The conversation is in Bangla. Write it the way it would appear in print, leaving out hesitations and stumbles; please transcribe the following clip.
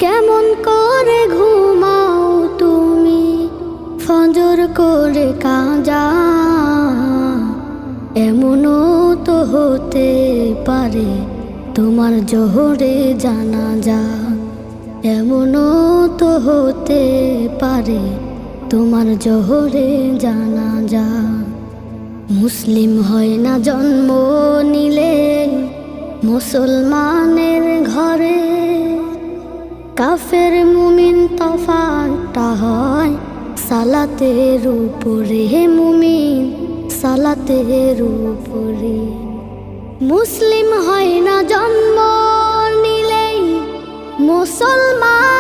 কেমন করে ঘুমাও তুমি ফজর করে কাজা, এমনও তো হতে পারে তোমার জোহরে জানাজা, এমনও তো হতে পারে তোমার জোহরে জানাজা। মুসলিম হয় না জন্ম নিলে মুসলমানের ঘরে, কাফের মুমিন তফাৎটা হয় সালাতের উপরে, মুমিন সালাতের উপরে। মুসলিম হয় না জন্ম নিলেই মুসলমান,